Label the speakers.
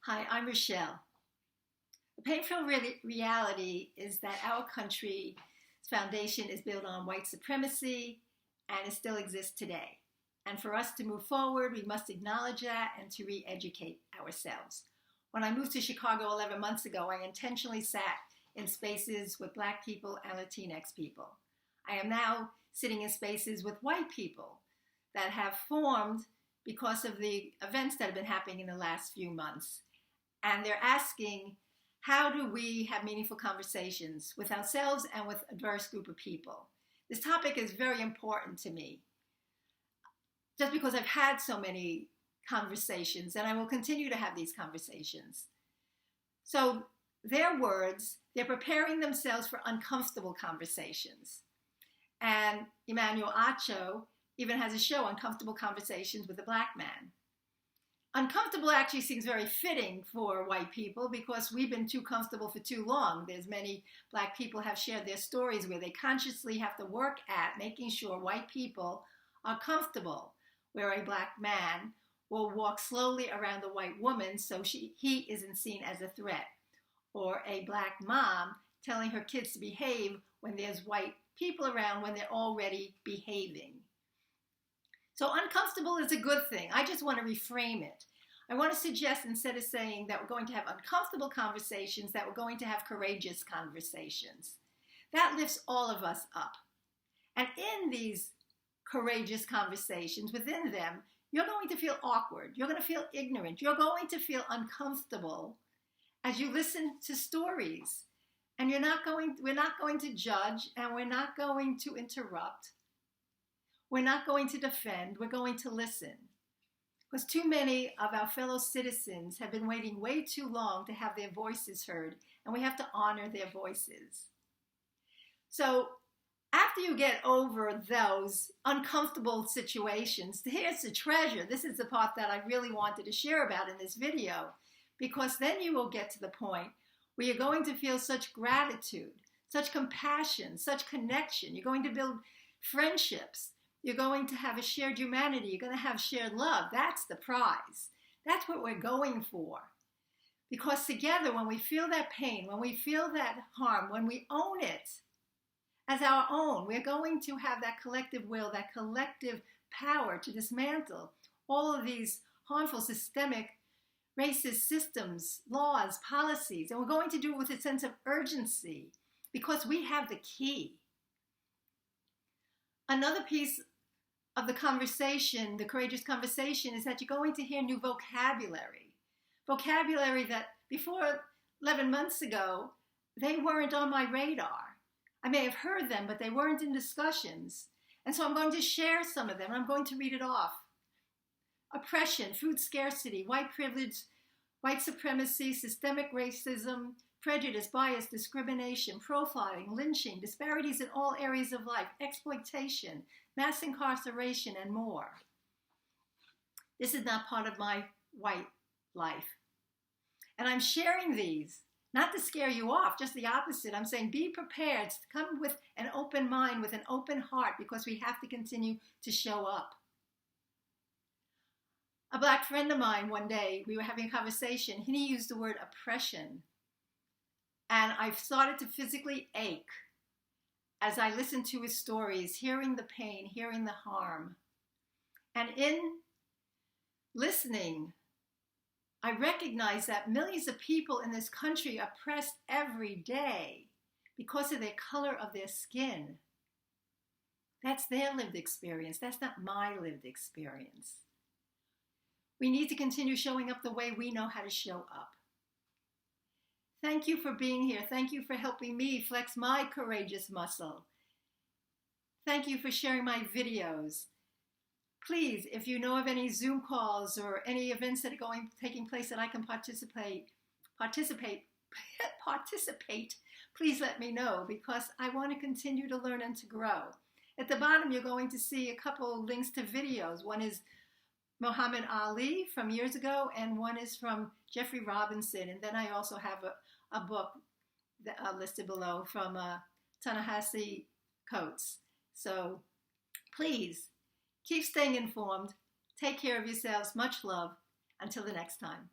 Speaker 1: Hi, I'm Rochelle. The painful reality is that our country's foundation is built on white supremacy and it still exists today. And for us to move forward, we must acknowledge that and to re-educate ourselves. When I moved to Chicago 11 months ago, I intentionally sat in spaces with Black people and Latinx people. I am now sitting in spaces with white people that have formed because of the events that have been happening in the last few months. And they're asking, how do we have meaningful conversations with ourselves and with a diverse group of people? This topic is very important to me, just because I've had so many conversations, and I will continue to have these conversations. So their words, they're preparing themselves for uncomfortable conversations. And Emmanuel Acho even has a show, Uncomfortable Conversations with a Black Man. Uncomfortable actually seems very fitting for white people because we've been too comfortable for too long. There's many Black people have shared their stories where they consciously have to work at making sure white people are comfortable, where a Black man will walk slowly around the white woman so he isn't seen as a threat, or a Black mom telling her kids to behave when there's white people around when they're already behaving. So uncomfortable is a good thing. I just want to reframe it. I want to suggest, instead of saying that we're going to have uncomfortable conversations, that we're going to have courageous conversations. That lifts all of us up. And in these courageous conversations, within them, you're going to feel awkward. You're going to feel ignorant. You're going to feel uncomfortable as you listen to stories. And we're not going to judge, and we're not going to interrupt. We're not going to defend, we're going to listen. Because too many of our fellow citizens have been waiting way too long to have their voices heard, and we have to honor their voices. So after you get over those uncomfortable situations, here's the treasure. This is the part that I really wanted to share about in this video, because then you will get to the point where you're going to feel such gratitude, such compassion, such connection. You're going to build friendships. You're going to have a shared humanity. You're going to have shared love. That's the prize. That's what we're going for. Because together, when we feel that pain, when we feel that harm, when we own it as our own, we're going to have that collective will, that collective power to dismantle all of these harmful systemic racist systems, laws, policies. And we're going to do it with a sense of urgency because we have the key. Another piece of the conversation, the courageous conversation, is that you're going to hear new vocabulary. Vocabulary that before 11 months ago, they weren't on my radar. I may have heard them, but they weren't in discussions. And so I'm going to share some of them, and I'm going to read it off. Oppression, food scarcity, white privilege, white supremacy, systemic racism, prejudice, bias, discrimination, profiling, lynching, disparities in all areas of life, exploitation, mass incarceration, and more. This is not part of my white life. And I'm sharing these, not to scare you off, just the opposite. I'm saying be prepared to come with an open mind, with an open heart, because we have to continue to show up. A Black friend of mine, one day, we were having a conversation, and he used the word oppression. And I started to physically ache as I listened to his stories, hearing the pain, hearing the harm. And in listening, I recognized that millions of people in this country are oppressed every day because of their color of their skin. That's their lived experience. That's not my lived experience. We need to continue showing up the way we know how to show up. Thank you for being here. Thank you for helping me flex my courageous muscle. Thank you for sharing my videos. Please, if you know of any Zoom calls or any events that are taking place that I can participate, please let me know, because I want to continue to learn and to grow. At the bottom, you're going to see a couple links to videos. One is Muhammad Ali from years ago, and one is from Jeffrey Robinson. And then I also have a book listed below from Ta-Nehisi Coates. So please keep staying informed. Take care of yourselves. Much love. Until the next time.